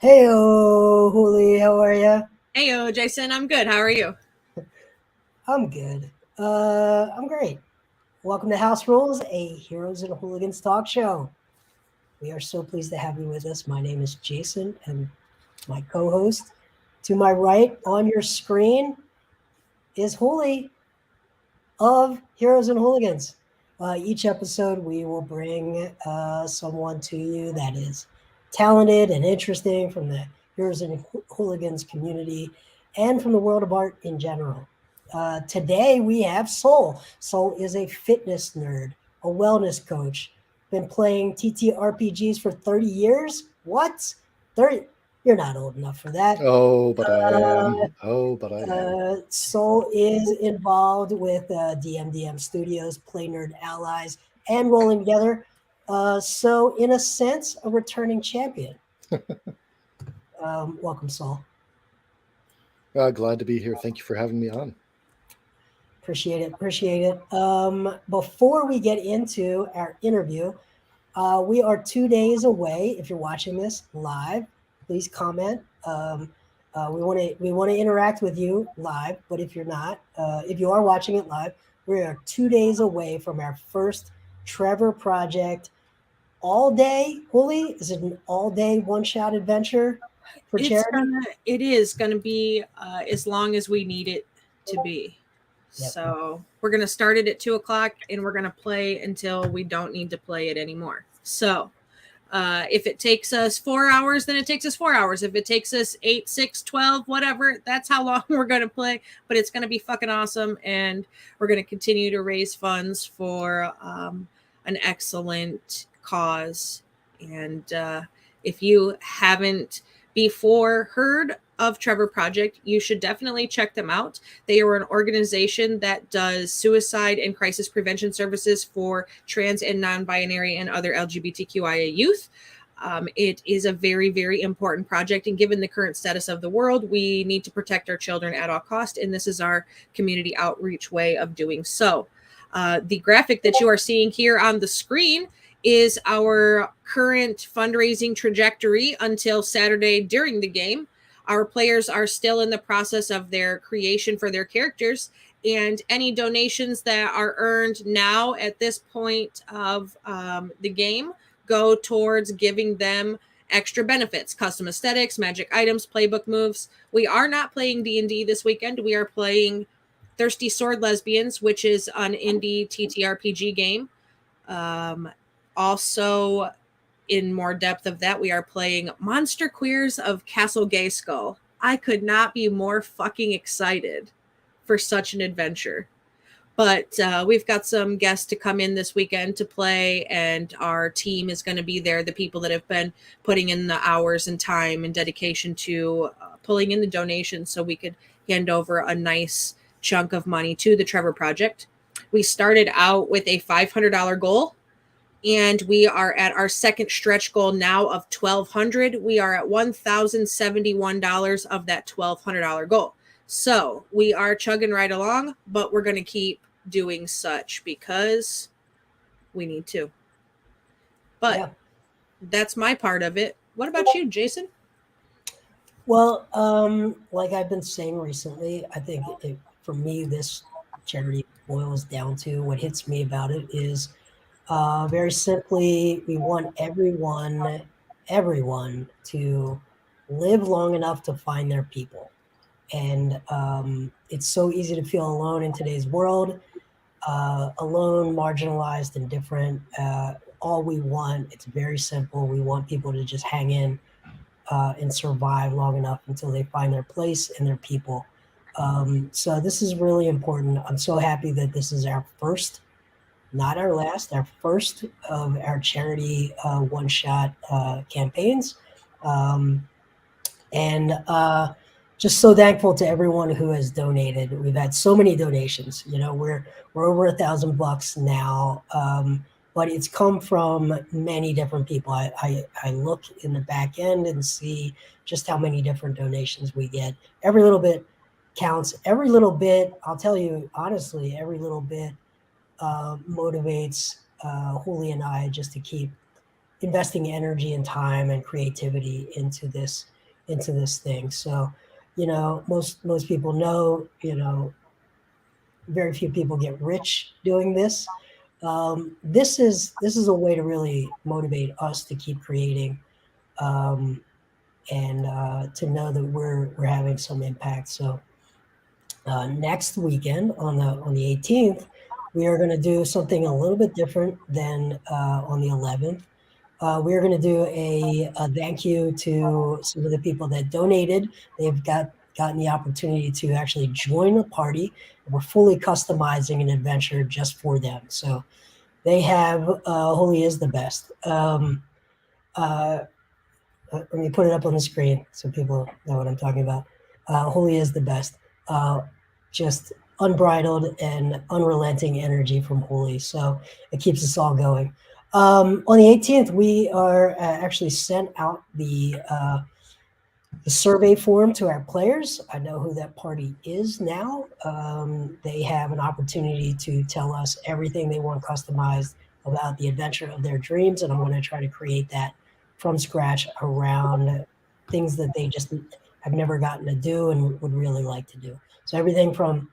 Heyo, Huli, how are ya? Heyo, Jason, I'm good. How are you? I'm good. I'm great. Welcome to House Rules, a Heroes and Hooligans talk show. We are so pleased to have you with us. My name is Jason, and my co-host to my right on your screen is Huli of Heroes and Hooligans. Each episode, we will bring someone to you that is talented and interesting from the Heroes and Hooligans community and from the world of art in general. Today, we have Soul. Soul is a fitness nerd, a wellness coach, been playing TTRPGs for 30 years. What? 30? You're not old enough for that. Oh, but I Uh, am. Oh, but I am. Soul is involved with DMDM Studios, Play Nerd Allies, and Rolling Together. So, in a sense, a returning champion. Welcome, Soul. Glad to be here. Thank you for having me on. Appreciate it. Appreciate it. Before we get into our interview, we are 2 days away. If you're watching this live, please comment. We want to interact with you live, but if you're not, if you are watching it live, we are 2 days away from our first Trevor project. All day, Holy, is it an all day one shot adventure for charity? It is gonna be as long as we need it to be. Yep. So we're gonna start it at 2 o'clock, and we're gonna play until we don't need to play it anymore. So if it takes us 4 hours, then it takes us 4 hours. If it takes us 8, 6, 12, whatever, that's how long we're going to play. But it's going to be fucking awesome. And we're going to continue to raise funds for an excellent cause. And if you haven't before heard of Trevor Project, you should definitely check them out. They are an organization that does suicide and crisis prevention services for trans and non-binary and other LGBTQIA youth. It is a very, very important project, and given the current status of the world, we need to protect our children at all cost, and this is our community outreach way of doing so. The graphic that you are seeing here on the screen is our current fundraising trajectory until Saturday during the game. Our players are still in the process of their creation for their characters, and any donations that are earned now at this point of the game go towards giving them extra benefits, custom aesthetics, magic items, playbook moves. We are not playing D&D this weekend. We are playing Thirsty Sword Lesbians, which is an indie TTRPG game. Also, in more depth of that, we are playing Monster Queers of Castle Gay Skull. I could not be more fucking excited for such an adventure. But we've got some guests to come in this weekend to play, and our team is going to be there, the people that have been putting in the hours and time and dedication to pulling in the donations so we could hand over a nice chunk of money to the Trevor Project. We started out with a $500 goal, and we are at our second stretch goal now of $1,200. We are at $1,071 of that $1,200 goal. So we are chugging right along, but we're going to keep doing such because we need to. But that's my part of it. What about you, Jason? Well, like I've been saying recently, I think for me, this charity boils down to what hits me about it is very simply, we want everyone to live long enough to find their people. And it's so easy to feel alone in today's world, alone, marginalized, and different. All we want, it's very simple. We want people to just hang in and survive long enough until they find their place and their people. So this is really important. I'm so happy that this is our first, not our last, our first of our charity one-shot campaigns. And just so thankful to everyone who has donated. We've had so many donations. You know, we're over $1,000 now, but it's come from many different people. I look in the back end and see just how many different donations we get. Every little bit counts. Every little bit, I'll tell you honestly, every little bit motivates Julie and I just to keep investing energy and time and creativity into this into this thing. So, most people know, very few people get rich doing this. This is a way to really motivate us to keep creating, um, and to know that we're having some impact. So next weekend on the 18th, we are going to do something a little bit different than on the 11th. We are going to do a thank you to some of the people that donated. They've gotten the opportunity to actually join the party. We're fully customizing an adventure just for them. So they have Holy is the best. Uh, Let me put it up on the screen so people know what I'm talking about. Holy is the best. Uh, just unbridled and unrelenting energy from Holy. So it keeps us all going. On the 18th, we are actually sent out the survey form to our players. I know who that party is now. They have an opportunity to tell us everything they want customized about the adventure of their dreams, and I'm going to try to create that from scratch around things that they just have never gotten to do and would really like to do. So everything from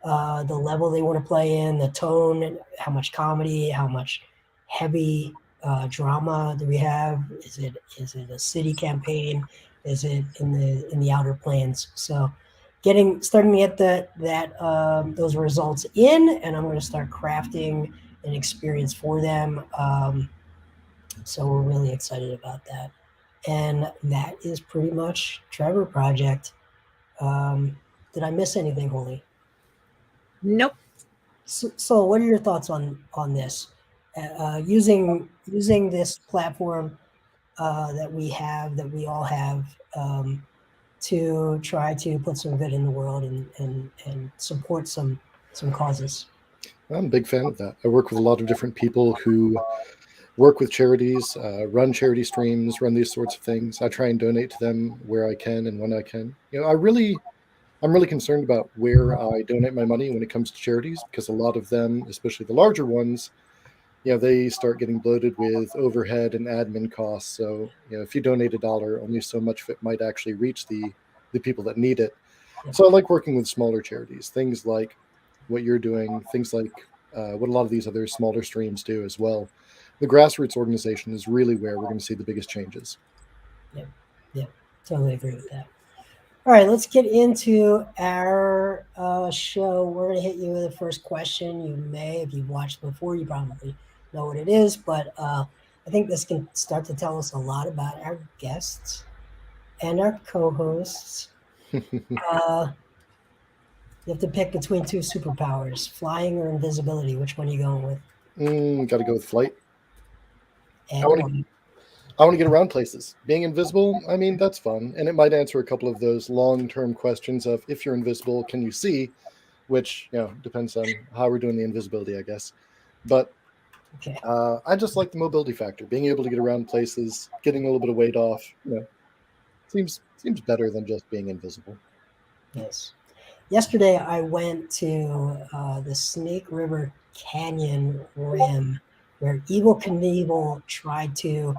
the level they want to play in, the tone, how much comedy, how much heavy drama do we have? Is it a city campaign? Is it in the outer planes? So starting to get those results in, and I'm going to start crafting an experience for them. So we're really excited about that. And that is pretty much Trevor Project. Did I miss anything, Holy? Nope. So what are your thoughts on this? Using this platform that we all have, to try to put some good in the world and support some causes. I'm a big fan of that. I work with a lot of different people who work with charities, run charity streams, run these sorts of things. I try and donate to them where I can and when I can. I'm really concerned about where I donate my money when it comes to charities, because a lot of them, especially the larger ones, they start getting bloated with overhead and admin costs. So, if you donate $1, only so much of it might actually reach the people that need it. So I like working with smaller charities, things like what you're doing, things like what a lot of these other smaller streams do as well. The grassroots organization is really where we're going to see the biggest changes. Yeah, totally agree with that. All right, let's get into our show. We're going to hit you with the first question. You may, if you've watched before, you probably know what it is, but I think this can start to tell us a lot about our guests and our co-hosts. You have to pick between two superpowers, flying or invisibility. Which one are you going with? Got to go with flight. And I want to get around places. Being invisible, I mean, that's fun. And it might answer a couple of those long-term questions of, if you're invisible, can you see? Which, depends on how we're doing the invisibility, I guess. But okay. I just like the mobility factor. Being able to get around places, getting a little bit of weight off, seems better than just being invisible. Yes. Yesterday, I went to the Snake River Canyon rim, where Evel Knievel tried to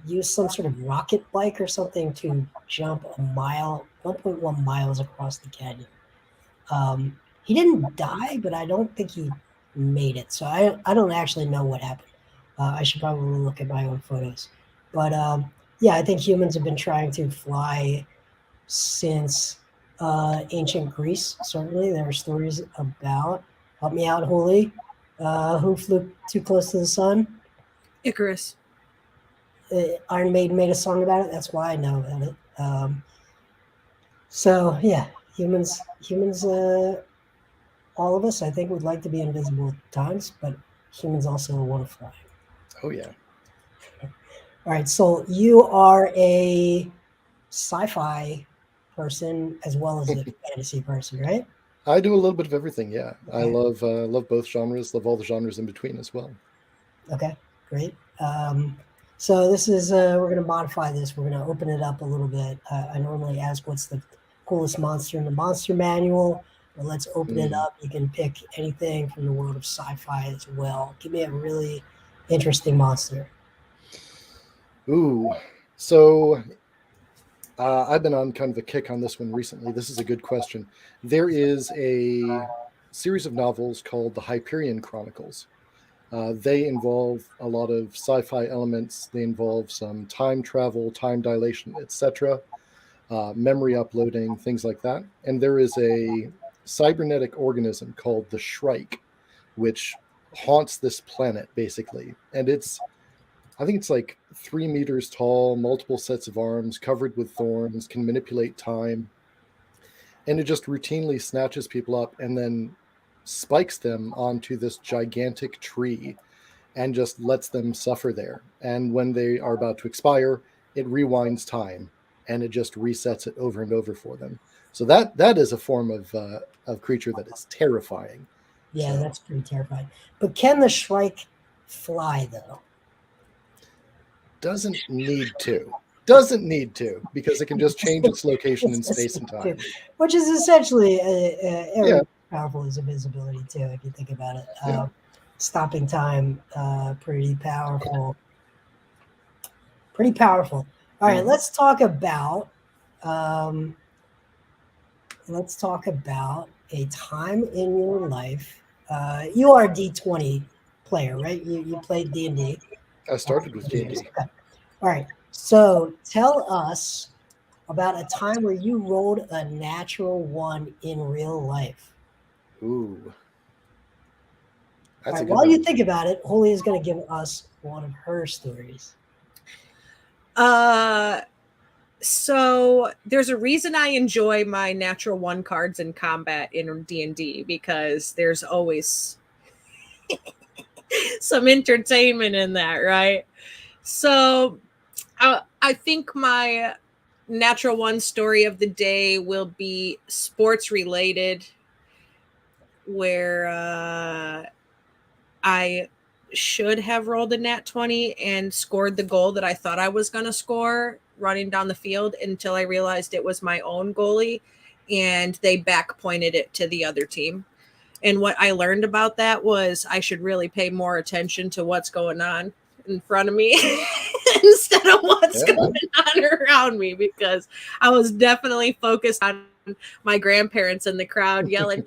use some sort of rocket bike or something to jump 1.1 miles across the canyon. He didn't die, but I don't think he made it. So I don't actually know what happened. I should probably look at my own photos. But yeah, I think humans have been trying to fly since ancient Greece. Certainly, there are stories about. Help me out, Holy. Who flew too close to the sun? Icarus. Iron Maiden made a song about it. That's why I know about it. So yeah, humans. All of us, I think, would like to be invisible at times, but humans also want to fly. Oh yeah. All right, so you are a sci-fi person as well as a fantasy person, right? I do a little bit of everything. Yeah, okay. I love both genres. Love all the genres in between as well. Okay, great. So this is we're going to modify this. We're going to open it up a little bit. I normally ask what's the coolest monster in the monster manual, but let's open it up. You can pick anything from the world of sci-fi as well. Give me a really interesting monster. Ooh, so I've been on kind of a kick on this one recently. This is a good question. There is a series of novels called the Hyperion Chronicles. They involve a lot of sci-fi elements. They involve some time travel, time dilation, etc., memory uploading, things like that. And there is a cybernetic organism called the Shrike, which haunts this planet basically. And I think it's like 3 meters tall, multiple sets of arms, covered with thorns, can manipulate time, and it just routinely snatches people up and then spikes them onto this gigantic tree and just lets them suffer there. And when they are about to expire, it rewinds time and it just resets it over and over for them. So that is a form of creature that is terrifying. Yeah, So, that's pretty terrifying. But can the Shrike fly though? doesn't need to. Doesn't need to, because it can just change its location in space and time. Which is essentially Yeah. powerful as invisibility too, if you think about it. Yeah. Stopping time, pretty powerful. Pretty powerful. All right, let's talk about a time in your life. You are a D20 player, right? You played D&D. I started with D&D. Okay. All right. So tell us about a time where you rolled a natural one in real life. Ooh. All That's a right, good while one. you think about it, Holly is going to give us one of her stories. So there's a reason I enjoy my natural one cards in combat in D&D, because there's always some entertainment in that, right? So I think my natural one story of the day will be sports related, where I should have rolled a nat 20 and scored the goal that I thought I was going to score running down the field, until I realized it was my own goalie and they back pointed it to the other team. And what I learned about that was I should really pay more attention to what's going on in front of me instead of what's going on around me, because I was definitely focused on my grandparents in the crowd yelling,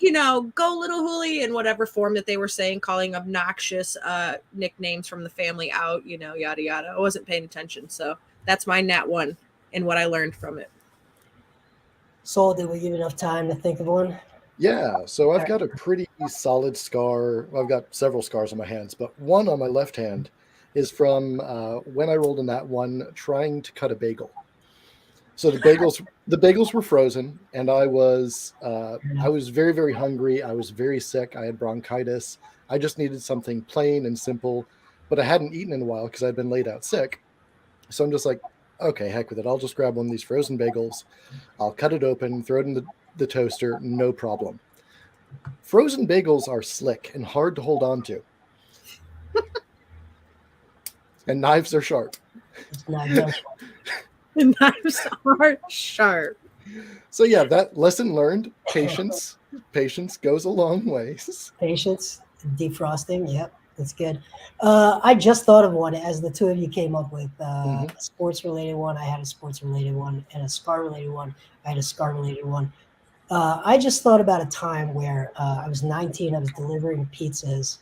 go little Hooli, in whatever form that they were saying, calling obnoxious nicknames from the family out, yada, yada. I wasn't paying attention. So that's my nat one and what I learned from it. Soul, did we give enough time to think of one? Yeah, so I've got a pretty solid scar. Well, I've got several scars on my hands, but one on my left hand is from when I rolled in that one trying to cut a bagel. So the bagels were frozen, and I was very, very hungry. I was very sick. I had bronchitis. I just needed something plain and simple, but I hadn't eaten in a while because I'd been laid out sick. So I'm just like, okay, heck with it. I'll just grab one of these frozen bagels. I'll cut it open, throw it in the toaster, no problem. Frozen bagels are slick and hard to hold on to. And knives are sharp. It's not good. The knives are sharp. So yeah, that lesson learned, patience goes a long ways. Patience, defrosting. Yep, that's good. I just thought of one as the two of you came up with a sports related one. I had a sports related one, and a scar related one. I had a scar related one. I just thought about a time where I was 19. I was delivering pizzas.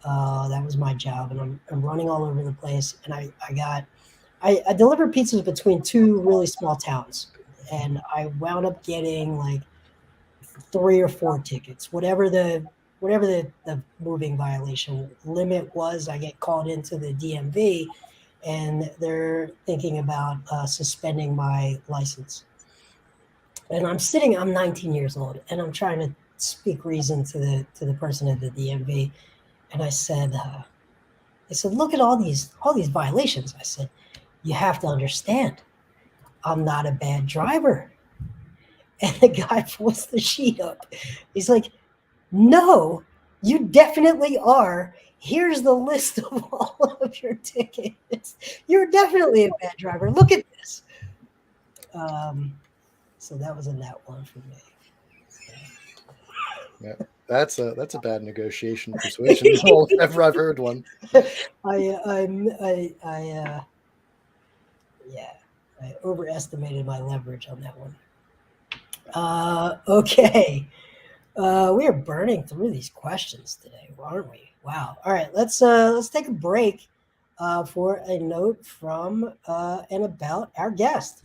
That was my job, and I'm running all over the place. And I delivered pizzas between two really small towns, and I wound up getting like 3 or 4 tickets, whatever the moving violation limit was. I get called into the DMV, and they're thinking about suspending my license. And I'm 19 years old, and I'm trying to speak reason to the person at the DMV. And I said, look at all these violations. I said, you have to understand, I'm not a bad driver. And the guy pulls the sheet up. He's like, no, you definitely are. Here's the list of all of your tickets. You're definitely a bad driver. Look at this. So that was a nat one for me. Yeah, that's a bad negotiation persuasion roll if ever I've heard one. Yeah. I overestimated my leverage on that one. Okay. We are burning through these questions today, aren't we? Wow. All right, let's take a break for a note from and about our guest.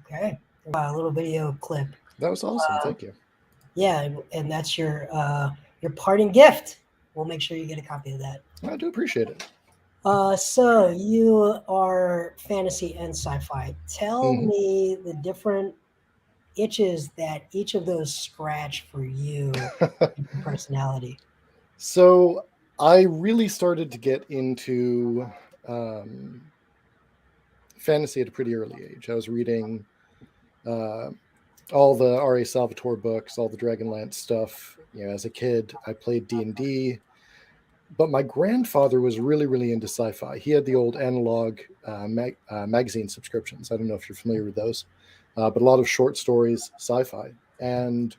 Okay, a little video clip. That was awesome. Thank you. Yeah, and that's your parting gift. We'll make sure you get a copy of that. I do appreciate it. So you are fantasy and sci-fi. Tell me the different itches that each of those scratch for you in your personality. So I really started to get into fantasy at a pretty early age. I was reading all the R.A. Salvatore books, all the Dragonlance stuff. You know, as a kid, I played D&D. But my grandfather was really, really into sci-fi. He had the old analog magazine subscriptions. I don't know if you're familiar with those, but a lot of short stories, sci-fi. And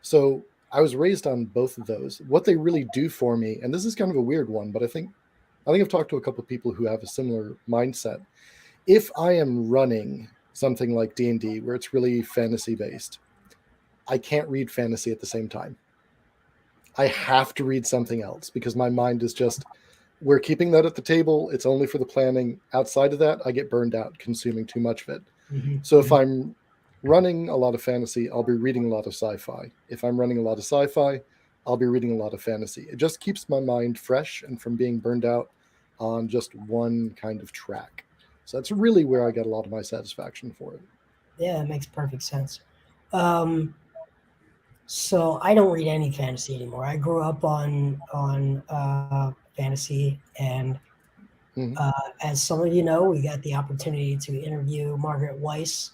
so I was raised on both of those. What they really do for me, and this is kind of a weird one, but I think I've talked to a couple of people who have a similar mindset. If I am running something like D&D, where it's really fantasy-based, I can't read fantasy at the same time. I have to read something else because my mind is just, we're keeping that at the table. It's only for the planning. Outside of that, I get burned out consuming too much of it. So if I'm running a lot of fantasy, I'll be reading a lot of sci-fi. If I'm running a lot of sci-fi, I'll be reading a lot of fantasy. It just keeps my mind fresh and from being burned out on just one kind of track. So that's really where I get a lot of my satisfaction for it. Yeah, it makes perfect sense. So I don't read any fantasy anymore. I grew up on fantasy, and as some of you know, we got the opportunity to interview Margaret Weiss,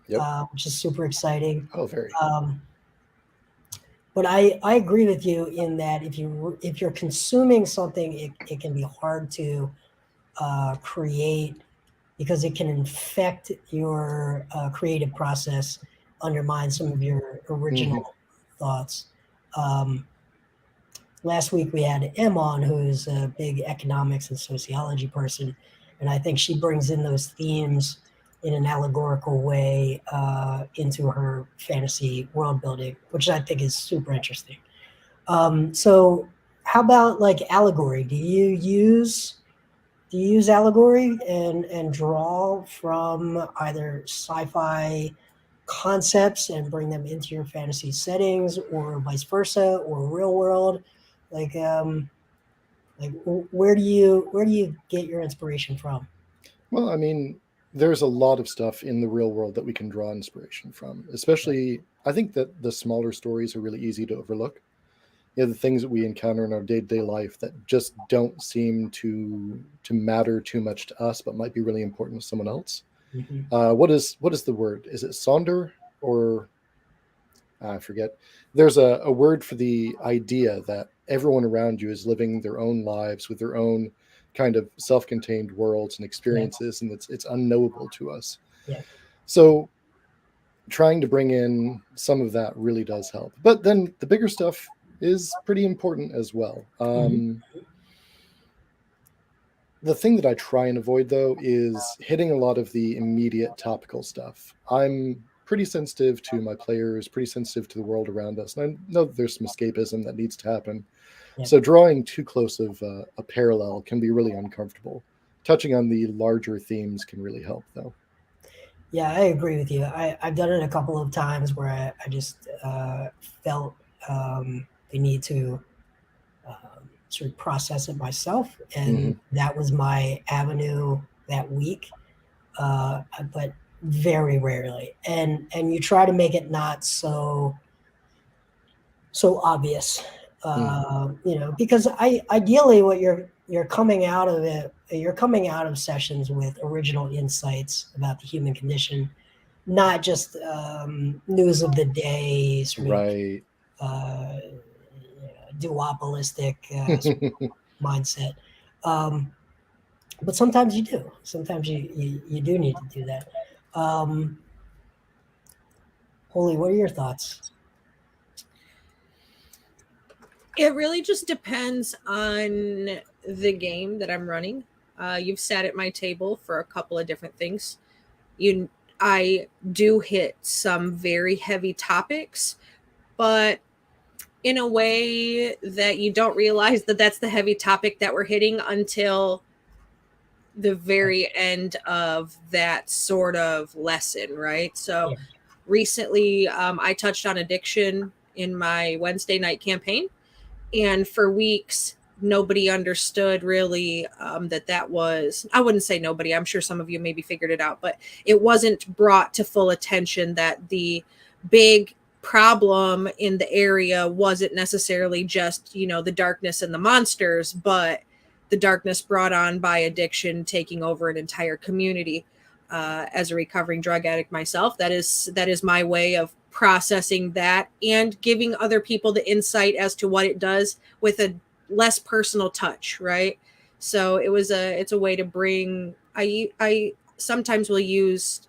which is super exciting. Oh, very. But I agree with you in that if you're consuming something, it can be hard to create because it can infect your creative process, undermine some of your original thoughts. Last week we had Em on, who's a big economics and sociology person, and I think she brings in those themes in an allegorical way into her fantasy world building, which I think is super interesting. So how about like allegory? Do you use allegory and draw from either sci-fi concepts and bring them into your fantasy settings, or vice versa, or real world? Like where do you get your inspiration from? Well, I mean, there's a lot of stuff in the real world that we can draw inspiration from. Especially, I think that the smaller stories are really easy to overlook. You know, the things that we encounter in our day-to-day life that just don't seem to matter too much to us, but might be really important to someone else. What is the word? Is it sonder, or I forget? There's a word for the idea that everyone around you is living their own lives with their own kind of self-contained worlds and experiences, and it's unknowable to us. So trying to bring in some of that really does help. But then the bigger stuff is pretty important as well. The thing that I try and avoid, though, is hitting a lot of the immediate topical stuff. I'm pretty sensitive to my players, pretty sensitive to the world around us, and I know that there's some escapism that needs to happen. So drawing too close of a parallel can be really uncomfortable. Touching on the larger themes can really help, though. Yeah, I agree with you. I've done it a couple of times where I just felt the need to sort of process it myself, and that was my avenue that week. But very rarely, and you try to make it not so obvious. Because ideally what you're coming out of it, you're coming out of sessions with original insights about the human condition, not just news of the day, sort of Right. uh, duopolistic mindset. Um, but sometimes you do. Sometimes you do need to do that. Holy, what are your thoughts? It really just depends on the game that I'm running. You've sat at my table for a couple of different things. I do hit some very heavy topics, but in a way that you don't realize that that's the heavy topic that we're hitting until the very end of that sort of lesson, right? So Yeah. recently, I touched on addiction in my Wednesday night campaign, and for weeks nobody understood really that was, I wouldn't say nobody, I'm sure some of you maybe figured it out, but it wasn't brought to full attention that the big problem in the area wasn't necessarily just the darkness and the monsters, but the darkness brought on by addiction taking over an entire community. As a recovering drug addict myself, that is my way of processing that and giving other people the insight as to what it does with a less personal touch, right? So it's a way to bring, I sometimes will use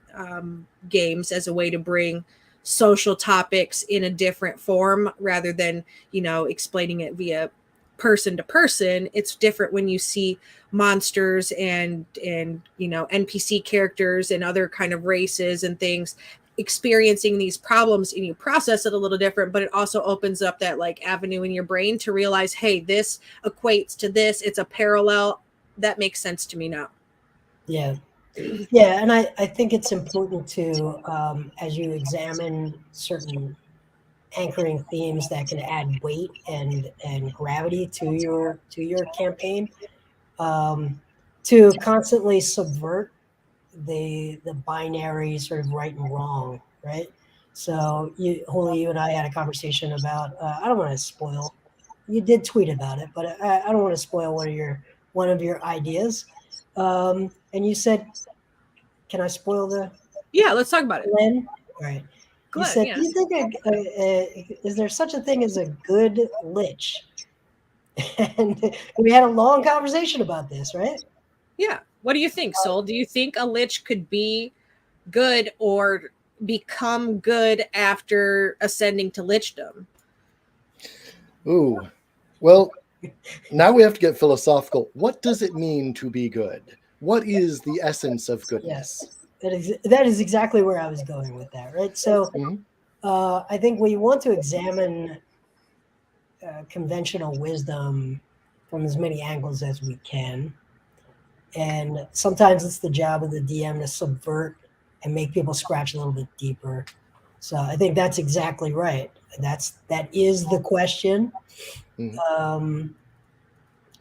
games as a way to bring social topics in a different form rather than explaining it via person to person. It's different when you see monsters and NPC characters and other kind of races and things experiencing these problems, and you process it a little different, but it also opens up that like avenue in your brain to realize, hey, this equates to this, it's a parallel. That makes sense to me now. Yeah. Yeah, and I think it's important to, as you examine certain anchoring themes that can add weight and gravity to your campaign, um, to constantly subvert the binary sort of right and wrong, right? So Holy, you and I had a conversation about. I don't want to spoil. You did tweet about it, but I don't want to spoil one of your ideas. And you said, "Can I spoil the Yeah, let's talk about it. Glenn?" All right. You Glenn, said, yeah. "Do you think is there such a thing as a good lich?" And we had a long conversation about this, right? Yeah. What do you think, Soul? Do you think a lich could be good or become good after ascending to lichdom? Ooh. Well, now we have to get philosophical. What does it mean to be good? What is the essence of goodness? Yes, that is exactly where I was going with that, right? So Mhm. I think we want to examine conventional wisdom from as many angles as we can. And sometimes it's the job of the DM to subvert and make people scratch a little bit deeper. So I think that's exactly right. That is the question. Mhm.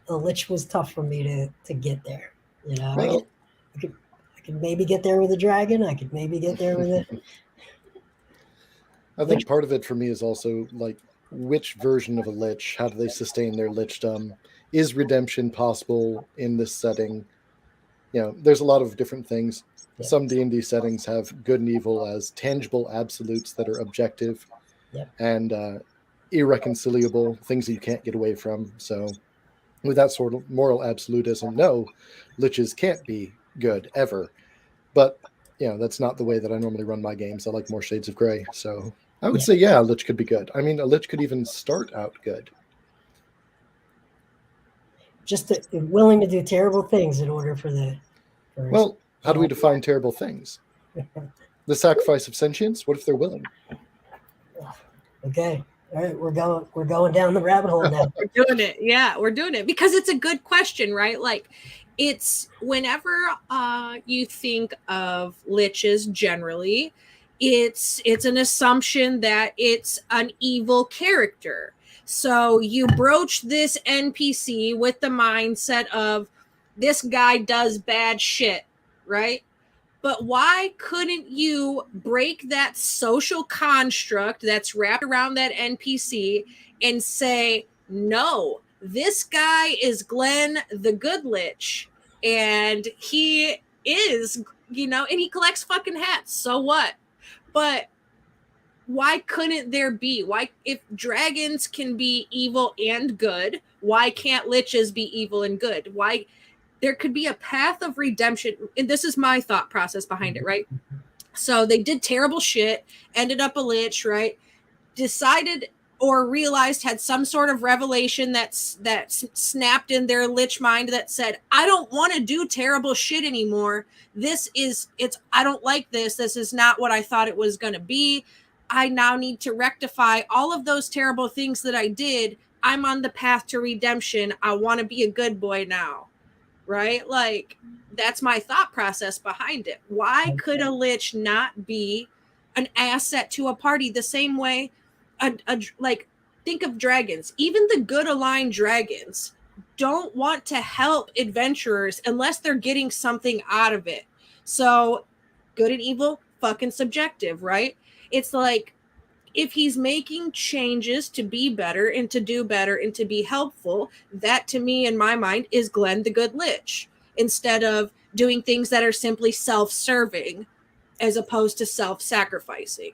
The lich was tough for me to get there. Well, I could maybe get there with a dragon. I could maybe get there with a I lich. think part of it for me is also like which version of a lich, how do they sustain their lichdom? Is redemption possible in this setting? There's a lot of different things. Yep, Some D&D settings have good and evil as tangible absolutes that are objective yep, and irreconcilable, things that you can't get away from. So with that sort of moral absolutism, no, liches can't be good ever. But that's not the way that I normally run my games. I like more shades of gray. So I would yeah. say, yeah, a lich could be good. I mean, a lich could even start out good. Just willing to do terrible things in order for Well, how do we well, define terrible things? The sacrifice of sentience? What if they're willing? okay. All right, we're going down the rabbit hole now. We're doing it. Yeah, we're doing it because it's a good question, right? Like it's whenever you think of liches generally, it's an assumption that it's an evil character. So you broach this NPC with the mindset of this guy does bad shit, right? But why couldn't you break that social construct that's wrapped around that NPC and say, no, this guy is Glenn the Good Lich, and he is, and he collects fucking hats. So what? But why couldn't there be? Why, if dragons can be evil and good, why can't liches be evil and good? Why? There could be a path of redemption. And this is my thought process behind it, right? So they did terrible shit, ended up a lich, right? Decided or realized, had some sort of revelation that snapped in their lich mind that said, I don't want to do terrible shit anymore. I don't like this. This is not what I thought it was going to be. I now need to rectify all of those terrible things that I did. I'm on the path to redemption. I want to be a good boy now. Right? Like, that's my thought process behind it. Why could a lich not be an asset to a party the same way? Like, think of dragons. Even the good aligned dragons don't want to help adventurers unless they're getting something out of it. So, good and evil, fucking subjective, right? It's like, if he's making changes to be better and to do better and to be helpful, that to me, in my mind, is Glenn the Good Lich, instead of doing things that are simply self-serving as opposed to self-sacrificing.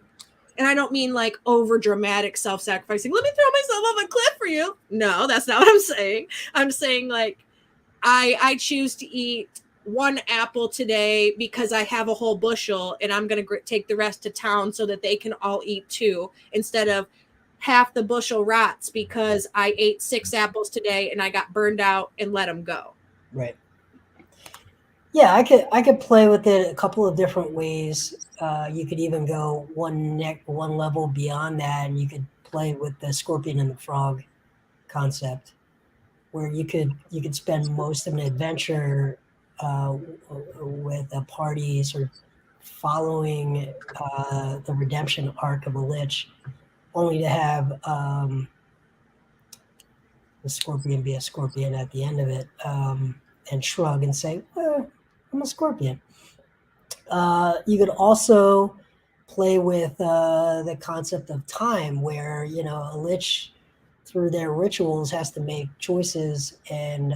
And I don't mean like over dramatic self-sacrificing. Let me throw myself off a cliff for you. No, that's not what I'm saying. I'm saying like, I choose to eat one apple today because I have a whole bushel, and I'm going to take the rest to town so that they can all eat too, instead of half the bushel rots because I ate 6 apples today and I got burned out and let them go. Right. Yeah, I could play with it a couple of different ways. You could even go one level beyond that, and you could play with the scorpion and the frog concept, where you could spend most of an adventure with a party sort of following the redemption arc of a lich, only to have the scorpion be a scorpion at the end of it, and shrug and say, I'm a scorpion. You could also play with the concept of time, where a lich, through their rituals, has to make choices, and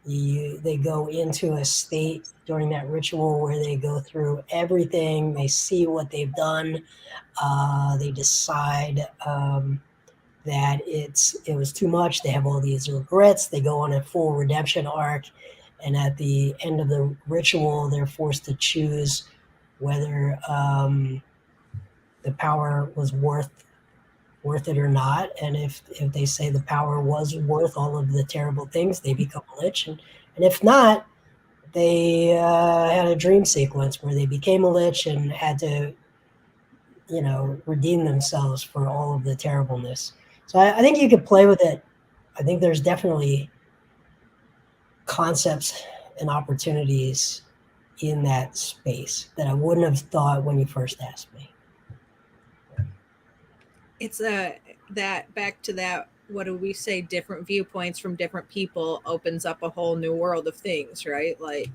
they go into a state during that ritual where they go through everything. They see what they've done. They decide that it was too much. They have all these regrets. They go on a full redemption arc, and at the end of the ritual, they're forced to choose whether the power was worth it or not. And if they say the power was worth all of the terrible things, they become a lich. And if not, they had a dream sequence where they became a lich and had to, redeem themselves for all of the terribleness. So I think you could play with it. I think there's definitely concepts and opportunities in that space that I wouldn't have thought when you first asked me. It's that back to that, what do we say, different viewpoints from different people opens up a whole new world of things, right? Like,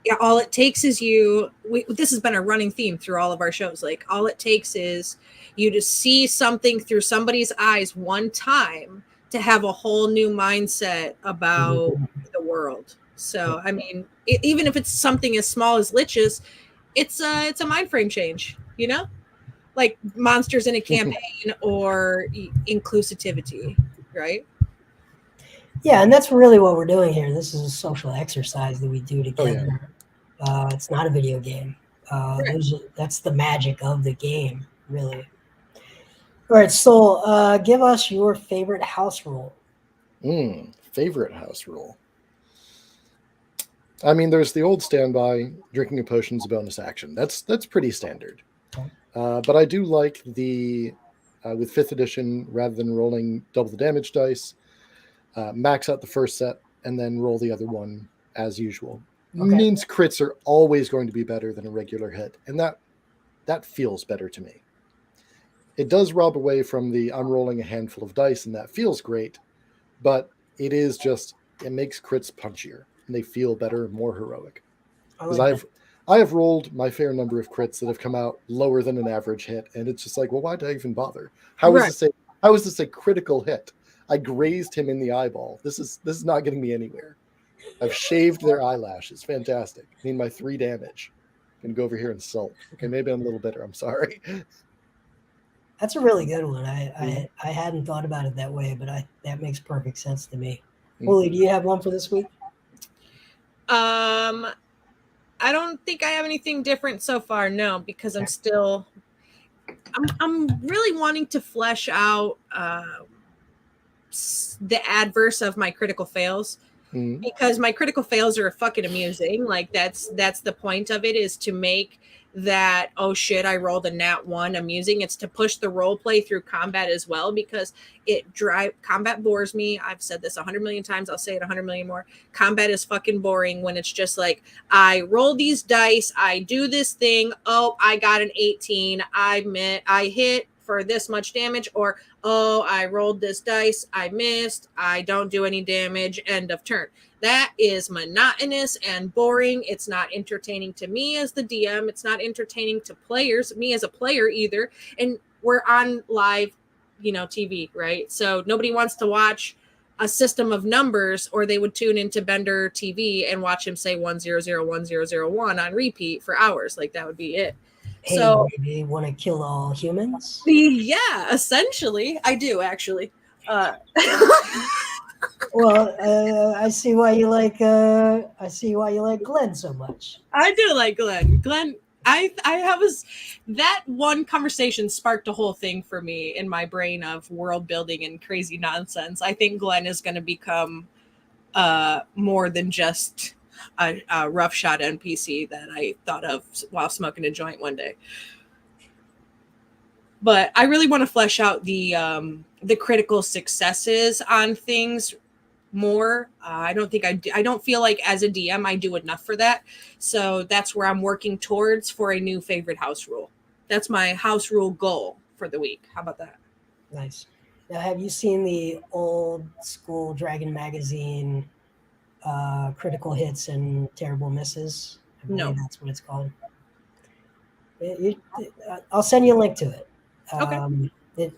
yeah, all it takes is this has been a running theme through all of our shows. Like, all it takes is you to see something through somebody's eyes one time to have a whole new mindset about the world. So, I mean, even if it's something as small as liches, it's a mind frame change, like monsters in a campaign or inclusivity, right? Yeah, and that's really what we're doing here. This is a social exercise that we do together. Oh, yeah. It's not a video game. Right. That's the magic of the game, really. All right, Soul, give us your favorite house rule. Favorite house rule. I mean, there's the old standby, drinking a potion's a bonus action. That's pretty standard. Okay. But I do like the, with 5th edition, rather than rolling double the damage dice, max out the first set and then roll the other one as usual. Okay. Means crits are always going to be better than a regular hit, and that feels better to me. It does rob away from the I'm rolling a handful of dice, and that feels great, but it makes crits punchier, and they feel better, more heroic. I Because like that. I have rolled my fair number of crits that have come out lower than an average hit, and it's just like, well, why did I even bother? Right. How is this a critical hit? I grazed him in the eyeball. This is not getting me anywhere. I've shaved their eyelashes. Fantastic. I need my 3 damage. Can go over here and sulk. Okay, maybe I'm a little bitter. I'm sorry. That's a really good one. Mhm. I hadn't thought about it that way, but that makes perfect sense to me. Mhm. Holy, do you have one for this week? I don't think I have anything different so far. No, because I'm really wanting to flesh out the adverse of my critical fails, Mhm. because my critical fails are fucking amusing. Like that's the point of it, is to make that, oh shit, I rolled a nat 1 amusing. It's to push the role play through combat as well, because combat bores me. I've said this 100 million times, I'll say it 100 million more. Combat is fucking boring when it's just like, I roll these dice, I do this thing, oh, I got an 18, I hit for this much damage, or oh, I rolled this dice, I missed, I don't do any damage, end of turn. That is monotonous and boring. It's not entertaining to me as the DM. It's not entertaining to players, me as a player either. And we're on live, TV, right? So nobody wants to watch a system of numbers, or they would tune into Bender TV and watch him say 1001001 on repeat for hours. Like that would be it. Hey, So baby, want to kill all humans? yeah, essentially, I do actually. Uh, Well, I see why you like. I see why you like Glenn so much. I do like Glenn. I have that one conversation sparked a whole thing for me in my brain of world building and crazy nonsense. I think Glenn is going to become more than just a roughshod NPC that I thought of while smoking a joint one day. But I really want to flesh out the critical successes on things more. I don't think I don't feel like as a DM I do enough for that. So that's where I'm working towards for a new favorite house rule. That's my house rule goal for the week. How about that? Nice. Now, have you seen the old school Dragon magazine, Critical Hits and Terrible Misses? I No. believe that's what it's called. I'll send you a link to it. Okay.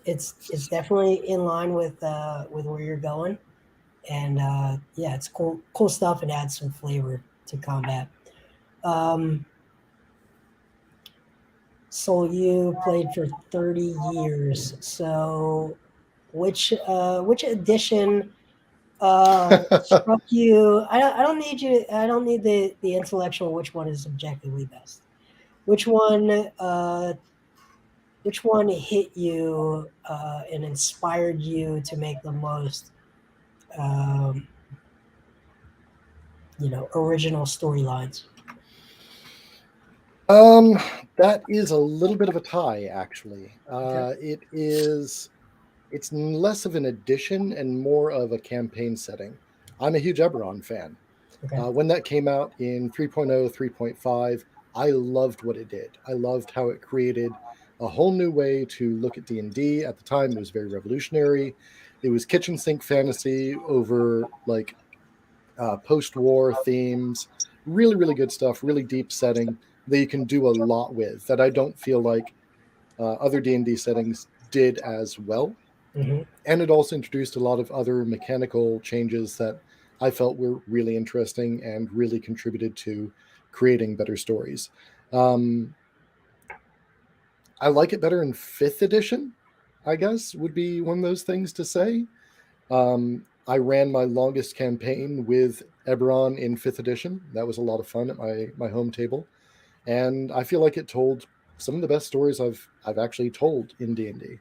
It's definitely in line with where you're going, and yeah, it's cool stuff, and adds some flavor to combat. So you played for 30 years. So which edition struck you? I don't need you. I don't need the intellectual. Which one is objectively best? Which one? Which one hit you and inspired you to make the most, um, original storylines? Um, that is a little bit of a tie, actually. Okay. It's less of an addition and more of a campaign setting. I'm a huge Eberron fan. Okay. When that came out in 3.0, 3.5, I loved what it did. I loved how it created a whole new way to look at D&D. At the time, it was very revolutionary. It was kitchen sink fantasy over like post-war themes. Really, really good stuff. Really deep setting that you can do a lot with. That I don't feel like other D&D settings did as well. Mm-hmm. And it also introduced a lot of other mechanical changes that I felt were really interesting and really contributed to creating better stories. I like it better in 5th edition, I guess, would be one of those things to say. I ran my longest campaign with Eberron in 5th edition. That was a lot of fun at my home table. And I feel like it told some of the best stories I've actually told in D&D.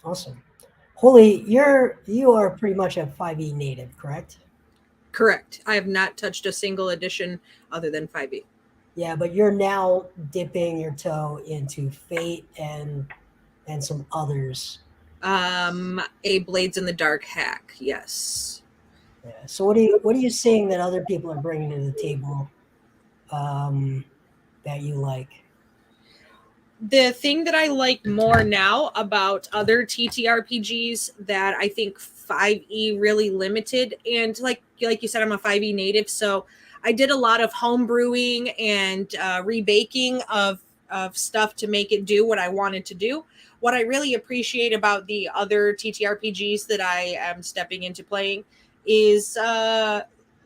Awesome. Holy, you are pretty much a 5e native, correct? Correct. I have not touched a single edition other than 5e. Yeah, but you're now dipping your toe into Fate and some others. A Blades in the Dark hack. Yes. Yeah. So what are you seeing that other people are bringing to the table, that you like? The thing that I like more now about other TTRPGs that I think 5e really limited, and like you said, I'm a 5e native, so I did a lot of home brewing and rebaking of stuff to make it do what I wanted to do. What I really appreciate about the other TTRPGs that I am stepping into playing is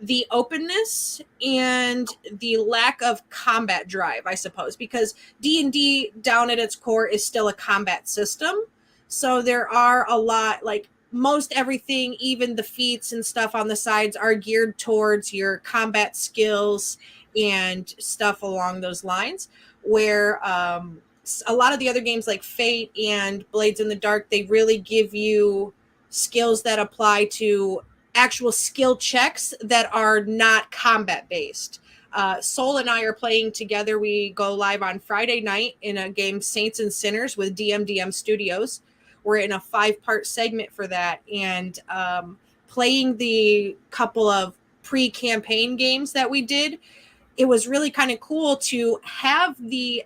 the openness and the lack of combat drive, I suppose, because D&D down at its core is still a combat system. So there are a lot, like most everything, even the feats and stuff on the sides, are geared towards your combat skills and stuff along those lines. Where a lot of the other games like Fate and Blades in the Dark, they really give you skills that apply to actual skill checks that are not combat based. Soul and I are playing together. We go live on Friday night in a game Saints and Sinners with DMDM Studios. We're in a 5-part segment for that, and playing the couple of pre-campaign games that we did, it was really kind of cool to have the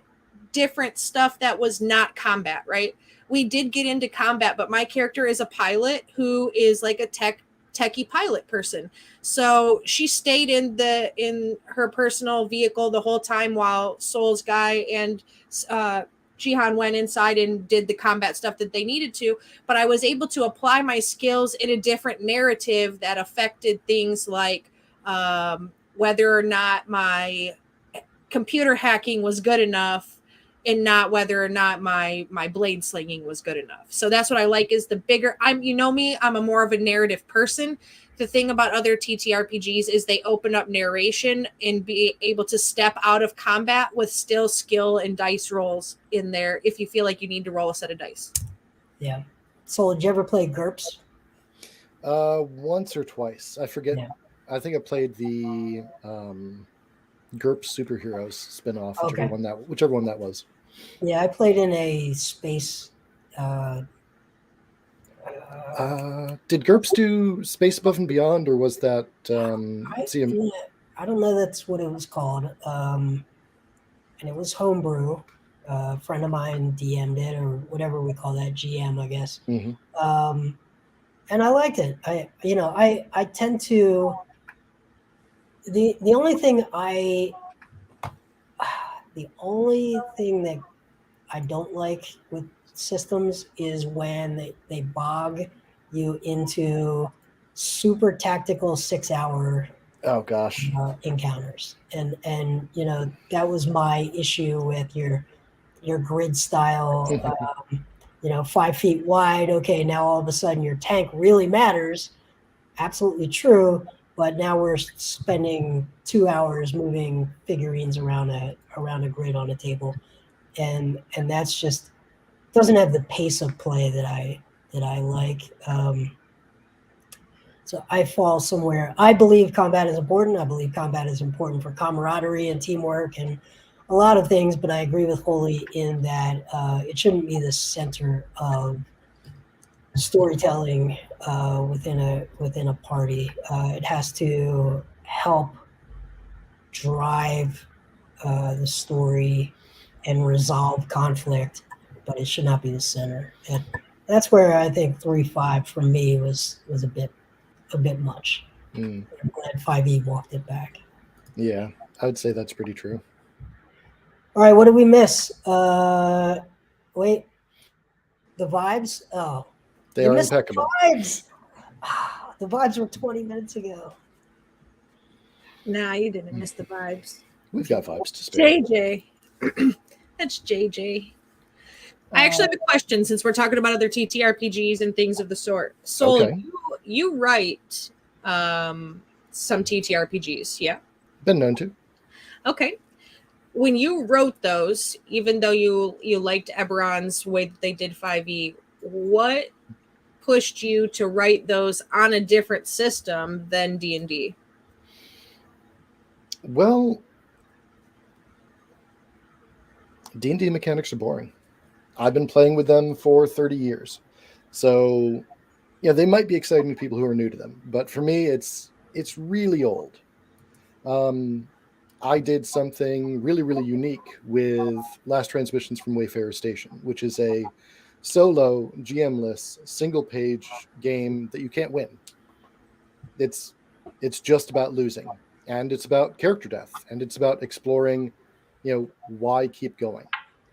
different stuff that was not combat, right? We did get into combat, but my character is a pilot who is like a techie pilot person. So she stayed in her personal vehicle the whole time while Soul's guy and Jihan went inside and did the combat stuff that they needed to. But I was able to apply my skills in a different narrative that affected things like whether or not my computer hacking was good enough, and not whether or not my blade slinging was good enough. So that's what I like, is the bigger, you know me, I'm a more of a narrative person. The thing about other TTRPGs is they open up narration and be able to step out of combat with still skill and dice rolls in there if you feel like you need to roll a set of dice. Yeah. So did you ever play GURPS? Once or twice. I forget. Yeah. I think I played the GURPS Superheroes spinoff, whichever one that was. Yeah, I played in a space. Did GURPS do Space Above and Beyond, or was that I don't know that's what it was called. And it was homebrew. A friend of mine DM'd it, or whatever we call that, GM, I guess. Mm-hmm. And I liked it. I tend to. The only thing that I don't like with systems is when they bog you into super tactical 6-hour encounters, and that was my issue with your grid style 5 feet wide. Okay, now all of a sudden your tank really matters. Absolutely true. But now we're spending 2 hours moving figurines around a grid on a table, and that's just doesn't have the pace of play that I like. So I fall somewhere. I believe combat is important. I believe combat is important for camaraderie and teamwork and a lot of things. But I agree with Holy in that it shouldn't be the center of storytelling within a party. It has to help drive the story and resolve conflict, but it should not be the center. And that's where I think 3.5 for me was a bit much. I'm glad 5e walked it back. Yeah, I would say that's pretty true. All right, what did we miss? Wait, the vibes? Oh. They are impeccable. The vibes. The vibes were 20 minutes ago. Nah, you didn't miss the vibes. We've got vibes to spare. JJ. That's JJ. I actually have a question, since we're talking about other TTRPGs and things of the sort. So you write some TTRPGs, yeah? Been known to. Okay. When you wrote those, even though you liked Eberron's way that they did 5e, what pushed you to write those on a different system than D&D? Well, D&D mechanics are boring. I've been playing with them for 30 years. So, they might be exciting to people who are new to them, but for me, it's really old. I did something really, really unique with Last Transmissions from Wayfarer Station, which is a solo, GM-less, single-page game that you can't win. It's just about losing. and it's about character death, and it's about exploring, why keep going.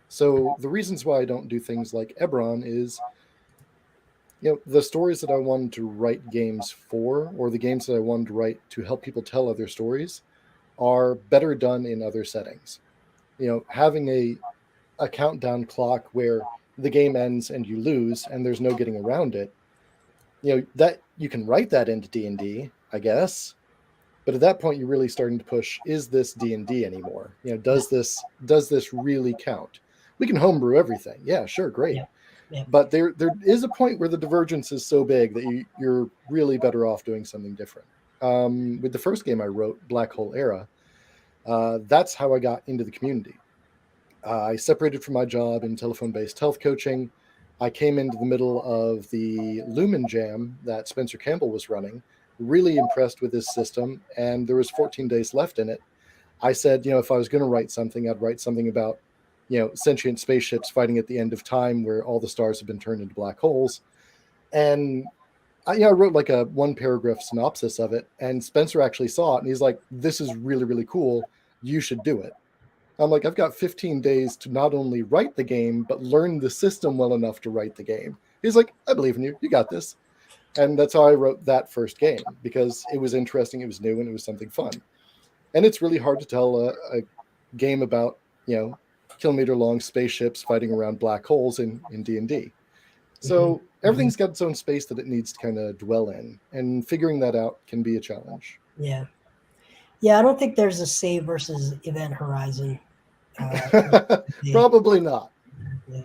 So the reasons why I don't do things like Ebron is, the stories that I wanted to write games for, or the games that I wanted to write to help people tell other stories, are better done in other settings. Having a countdown clock where the game ends and you lose and there's no getting around it, that you can write that into D&D, I guess. But at that point, you're really starting to push: is this D&D anymore? Does this really count? We can homebrew everything. Yeah, sure, great. Yeah. Yeah. But there is a point where the divergence is so big that you're really better off doing something different. With the first game I wrote, Black Hole Era, that's how I got into the community. I separated from my job in telephone-based health coaching. I came into the middle of the Lumen Jam that Spencer Campbell was running, really impressed with his system, and there was 14 days left in it. I said, if I was going to write something, I'd write something about, sentient spaceships fighting at the end of time where all the stars have been turned into black holes. And I wrote like a 1-paragraph synopsis of it, and Spencer actually saw it, and he's like, this is really, really cool. You should do it. I'm like, I've got 15 days to not only write the game, but learn the system well enough to write the game. He's like, I believe in you. You got this. And that's how I wrote that first game, because it was interesting, it was new, and it was something fun. And it's really hard to tell a game about, kilometer-long spaceships fighting around black holes in D&D. So everything's got its own space that it needs to kind of dwell in, and figuring that out can be a challenge. Yeah. Yeah, I don't think there's a save versus event horizon. Probably not. Yeah.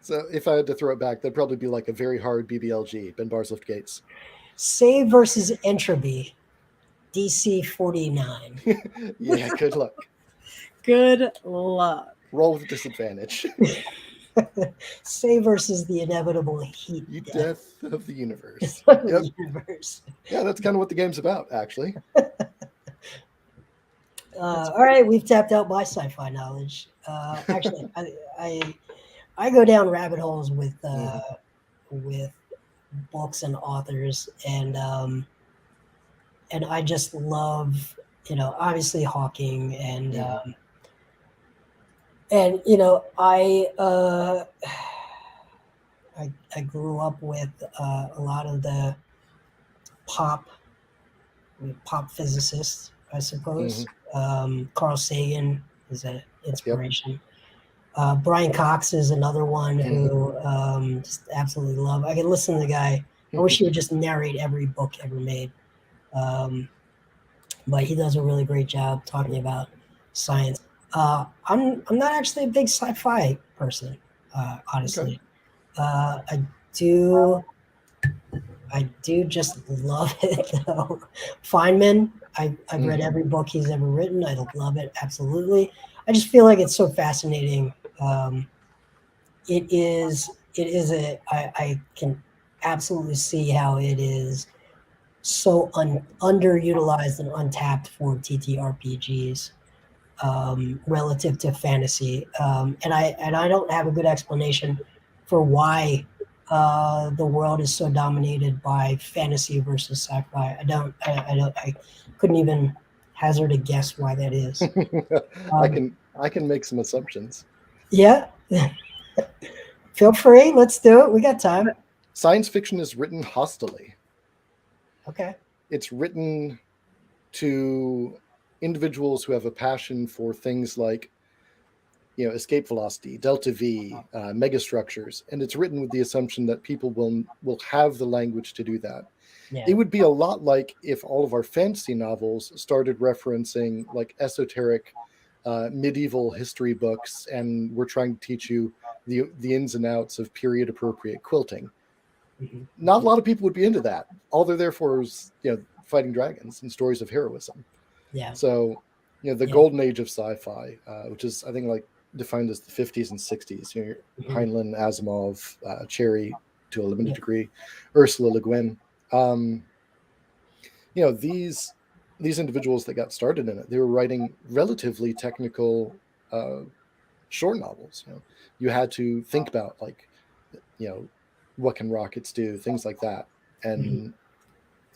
So if I had to throw it back, that'd probably be like a very hard BBLG, Ben Bars Lift Gates. Save versus entropy, DC 49. Yeah, good luck. Good luck. Roll with disadvantage. Save versus the inevitable heat death of the universe. The universe. Yeah, that's kind of what the game's about, actually. All right, we've tapped out my sci-fi knowledge. Actually, I go down rabbit holes with books and authors, and I just love, obviously Hawking, and I grew up with a lot of the pop physicists, I suppose. Carl Sagan is an inspiration. Yep. Brian Cox is another one who just absolutely love. I can listen to the guy. I wish he would just narrate every book ever made. But he does a really great job talking about science. I'm not actually a big sci-fi person, honestly. Okay. I do just love it though. Feynman, I've read every book he's ever written. I love it, absolutely. I just feel like it's so fascinating. I can absolutely see how it is so underutilized and untapped for TTRPGs relative to fantasy. And I don't have a good explanation for why the world is so dominated by fantasy versus sci-fi. I couldn't even hazard a guess why that is. I can make some assumptions. Yeah. Feel free. Let's do it. We got time. Science fiction is written hostilely. Okay. It's written to individuals who have a passion for things like, escape velocity, delta V, megastructures, and it's written with the assumption that people will have the language to do that. Yeah. It would be a lot like if all of our fantasy novels started referencing like esoteric medieval history books, and we're trying to teach you the ins and outs of period appropriate quilting. Not a lot of people would be into that. All they're there for is fighting dragons and stories of heroism. Yeah. So the golden age of sci-fi, which is I think like defined as the 50s and 60s. Heinlein, Asimov, Cherry to a limited degree, Ursula Le Guin. These individuals that got started in it, they were writing relatively technical short novels. You had to think about like, what can rockets do, things like that. And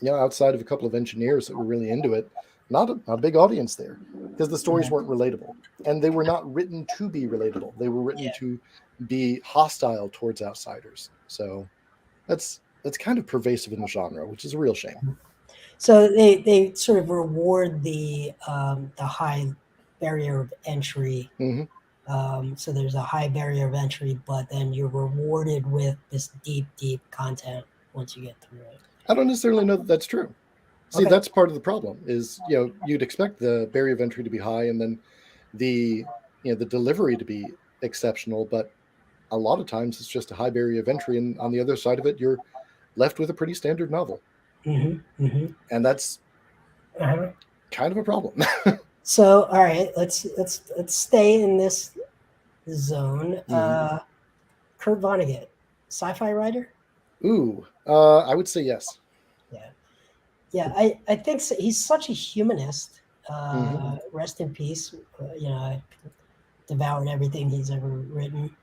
outside of a couple of engineers that were really into it, not a big audience there because the stories weren't relatable, and they were not written to be relatable. They were written to be hostile towards outsiders. So that's kind of pervasive in the genre, which is a real shame. So they sort of reward the high barrier of entry. So there's a high barrier of entry, but then you're rewarded with this deep content once you get through it. I don't necessarily know that that's true. See, that's part of the problem is, you'd expect the barrier of entry to be high and then the delivery to be exceptional, but a lot of times it's just a high barrier of entry, and on the other side of it, you're left with a pretty standard novel. And that's kind of a problem. So, all right, let's stay in this zone. Kurt Vonnegut, sci-fi writer? Ooh, I would say yes. Yeah, I think so. He's such a humanist. Rest in peace. I devoured everything he's ever written.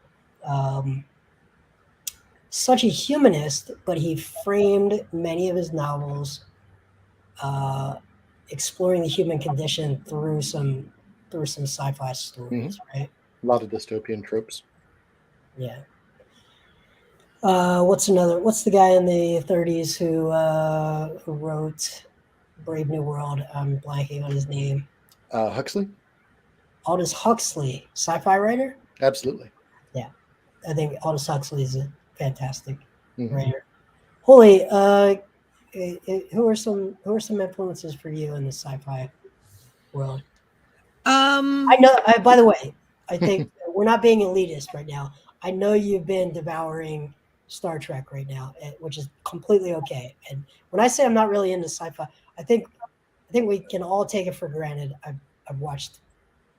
Such a humanist, but he framed many of his novels exploring the human condition through some sci-fi stories, right? A lot of dystopian tropes. Yeah. What's the guy in the 30s who wrote Brave New World? I'm blanking on his name. Huxley? Aldous Huxley, sci-fi writer? Absolutely. Yeah. I think Aldous Huxley is a fantastic writer. Holy, who are some influences for you in the sci-fi world? I know, by the way, I think we're not being elitist right now. I know you've been devouring Star Trek right now, which is completely okay. And when I say I'm not really into sci-fi, I think we can all take it for granted. I've watched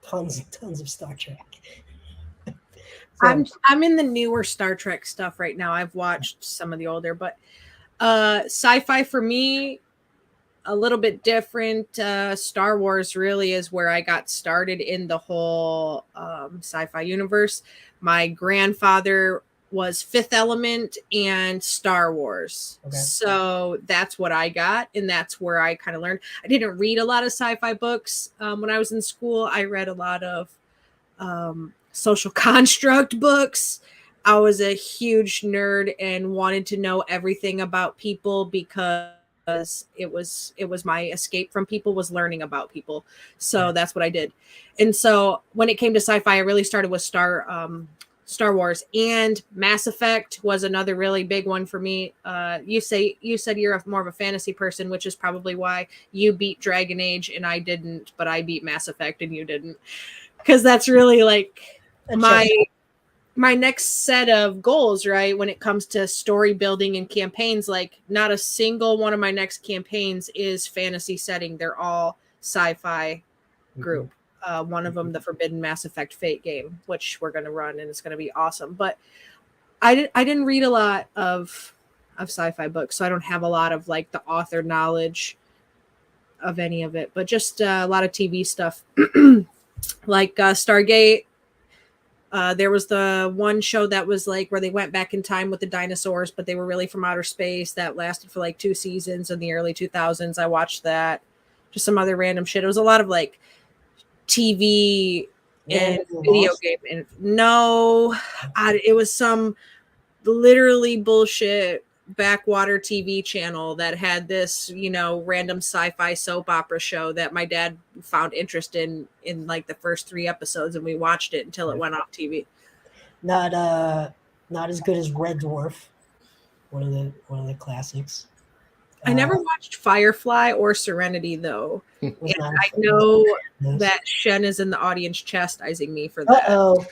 tons and tons of Star Trek. So, I'm in the newer Star Trek stuff right now. I've watched some of the older, but sci-fi for me, a little bit different. Star Wars really is where I got started in the whole sci-fi universe. My grandfather was Fifth Element and Star Wars. Okay. So that's what I got, and that's where I kind of learned. I didn't read a lot of sci-fi books when I was in school. I read a lot of social construct books. I was a huge nerd and wanted to know everything about people because it was my escape from people, was learning about people. So that's what I did. And so when it came to sci-fi, I really started with Star Wars, and Mass Effect was another really big one for me. You said you're more of a fantasy person, which is probably why you beat Dragon Age and I didn't, but I beat Mass Effect and you didn't, because that's really like my next set of goals, right? When it comes to story building and campaigns, like not a single one of my next campaigns is fantasy setting. They're all sci-fi group. One of them, the Forbidden Mass Effect Fate game, which we're going to run, and it's going to be awesome. But I didn't read a lot of sci-fi books, so I don't have a lot of like the author knowledge of any of it, but just a lot of TV stuff like Stargate. There was the one show that was like where they went back in time with the dinosaurs, but they were really from outer space, that lasted for like 2 seasons in the early 2000s. I watched that. Just some other random shit. It was a lot of like TV and video game. And it was some literally bullshit backwater TV channel that had this, random sci-fi soap opera show that my dad found interest in like the first 3 episodes, and we watched it until it went off TV. Not as good as Red Dwarf, one of the classics. I never watched Firefly or Serenity though. And I know that Shen is in the audience chastising me for that. All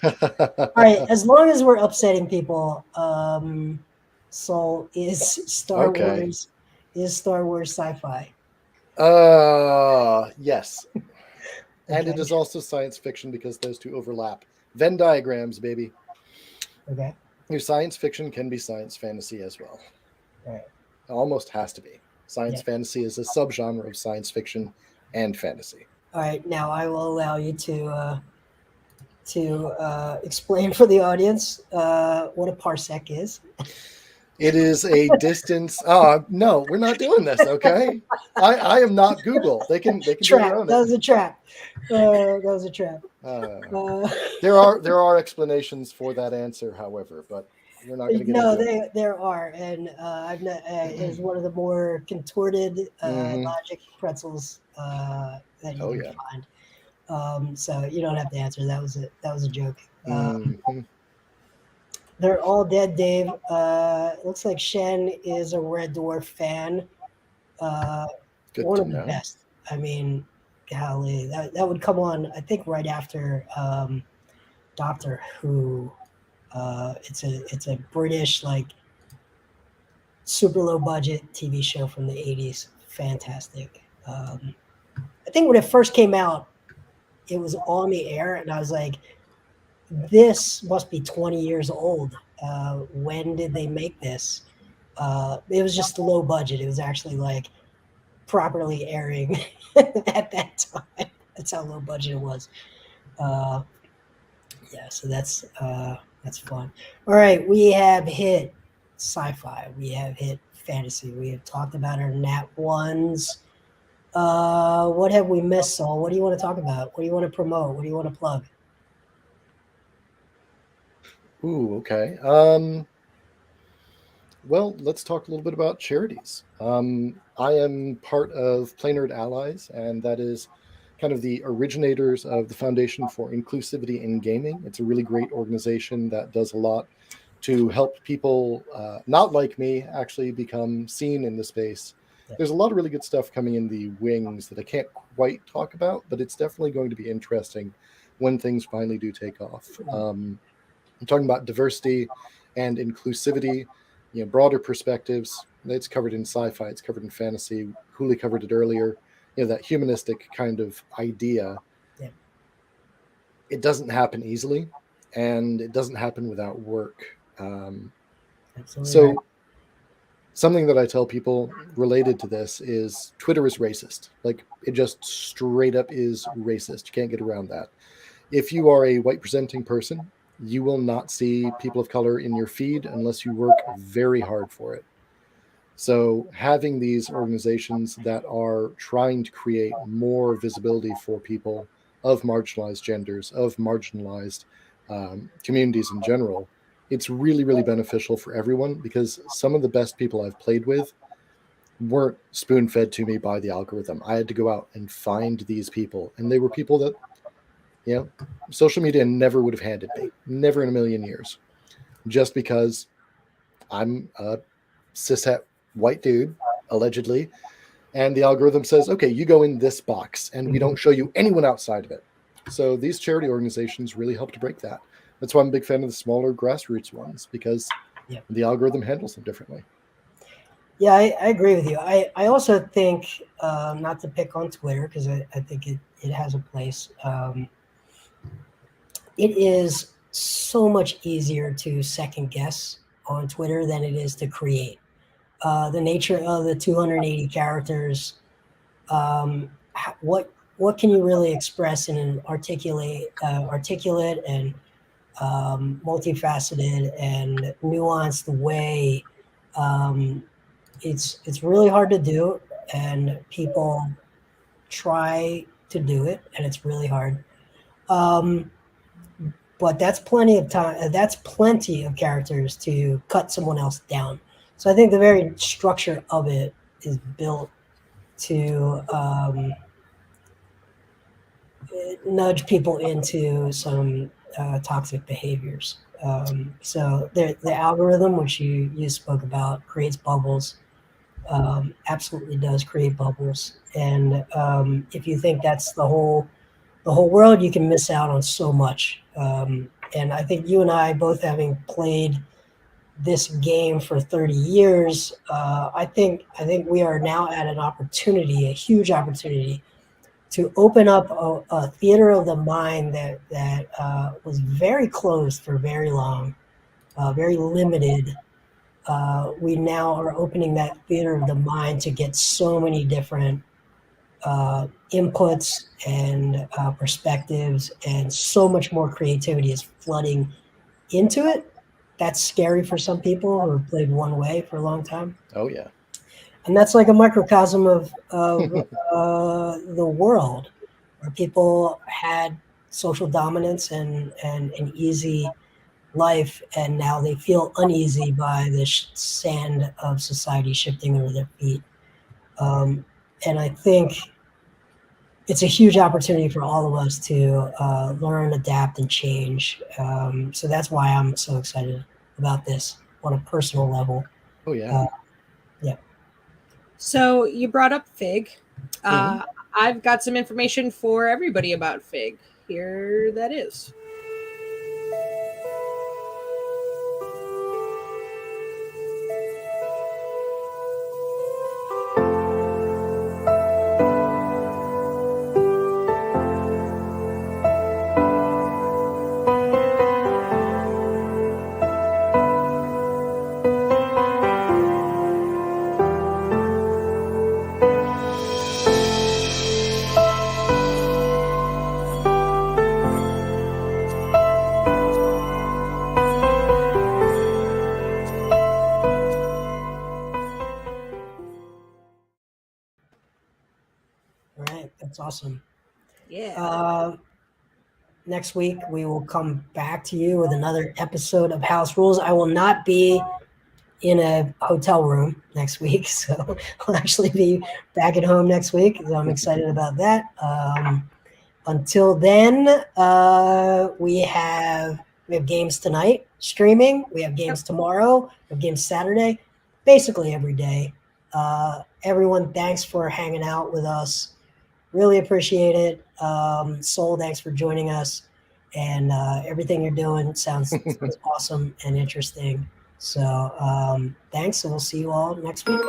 right, as long as we're upsetting people, so is Star Wars sci-fi? Yes. And it is also science fiction because those two overlap. Venn diagrams, baby. Okay. Your science fiction can be science fantasy as well. All right. It almost has to be. Science fantasy is a subgenre of science fiction and fantasy. All right, now I will allow you to explain for the audience what a parsec is. It is a distance. No, we're not doing this. Okay, I am not Google. They can do Trap. their own. That was a trap. That was a trap. There are explanations for that answer, however, but we're not going to get No, into it. there are, and I've not, is one of the more contorted Mhm. logic pretzels that you Oh can yeah. find. So you don't have to answer. That was a joke. Mhm. They're all dead, Dave. Looks like Shen is a Red Dwarf fan. Good One to of the know. best. I mean, golly, that would come on. I think right after Doctor Who. It's a British like super low budget TV show from the 80s. Fantastic. I think when it first came out, it was on the air, and I was like, this must be 20 years old. When did they make this? It was just low budget. It was actually like properly airing at that time. That's how low budget it was. Uh, yeah, so that's fun. All right, we have hit sci-fi. We have hit fantasy. We have talked about our Nat ones. What have we missed, Saul? What do you want to talk about? What do you want to promote? What do you want to plug? Ooh, okay. Well, let's talk a little bit about charities. I am part of Play Nerd Allies, and that is kind of the originators of the Foundation for Inclusivity in Gaming. It's a really great organization that does a lot to help people not like me actually become seen in the space. There's a lot of really good stuff coming in the wings that I can't quite talk about, but it's definitely going to be interesting when things finally do take off. I'm talking about diversity and inclusivity, broader perspectives. It's covered in sci-fi, it's covered in fantasy. Hooli covered it earlier. That humanistic kind of idea. Yeah. It doesn't happen easily, and it doesn't happen without work. Absolutely So right. something that I tell people related to this is Twitter is racist. Like, it just straight up is racist. You can't get around that. If you are a white presenting person, you will not see people of color in your feed unless you work very hard for it. So having these organizations that are trying to create more visibility for people of marginalized genders, of marginalized communities in general, it's really, really beneficial for everyone, because some of the best people I've played with weren't spoon fed to me by the algorithm. I had to go out and find these people, and they were people that, social media never would have handed me, never in a million years, just because I'm a cishet white dude, allegedly, and the algorithm says, okay, you go in this box, and we don't show you anyone outside of it. So these charity organizations really help to break that. That's why I'm a big fan of the smaller grassroots ones, because the algorithm handles them differently. Yeah, I agree with you. I also think, not to pick on Twitter, because I think it has a place. It is so much easier to second guess on Twitter than it is to create. The nature of the 280 characters, what can you really express in an articulate and multifaceted and nuanced way? Um, it's really hard to do, and people try to do it, and it's really hard. Um, but that's plenty of time. That's plenty of characters to cut someone else down. So I think the very structure of it is built to nudge people into some toxic behaviors. So the algorithm, which you spoke about, creates bubbles. Absolutely does create bubbles, and if you think that's the whole world, you can miss out on so much. And I think you and I, both having played this game for 30 years, I think we are now at an opportunity, a huge opportunity, to open up a theater of the mind that was very closed for very long, very limited. We now are opening that theater of the mind to get so many different inputs and perspectives, and so much more creativity is flooding into it. that's scary for some people who have played one way for a long time. Oh yeah. And that's like a microcosm of the world, where people had social dominance and an easy life, and now they feel uneasy by the sand of society shifting under their feet. And I think it's a huge opportunity for all of us to learn, adapt, and change. So that's why I'm so excited about this on a personal level. Oh yeah. Yeah. So you brought up Fig. Mhm. I've got some information for everybody about Fig. Here that is. All right. That's awesome. Yeah. Next week, we will come back to you with another episode of House Rules. I will not be in a hotel room next week, so I'll actually be back at home next week. So I'm excited about that. Until then, we have games tonight streaming. We have games tomorrow. We have games Saturday. Basically every day. Everyone, thanks for hanging out with us. Really appreciate it. Soul, thanks for joining us. And everything you're doing sounds awesome and interesting. So thanks, and we'll see you all next week.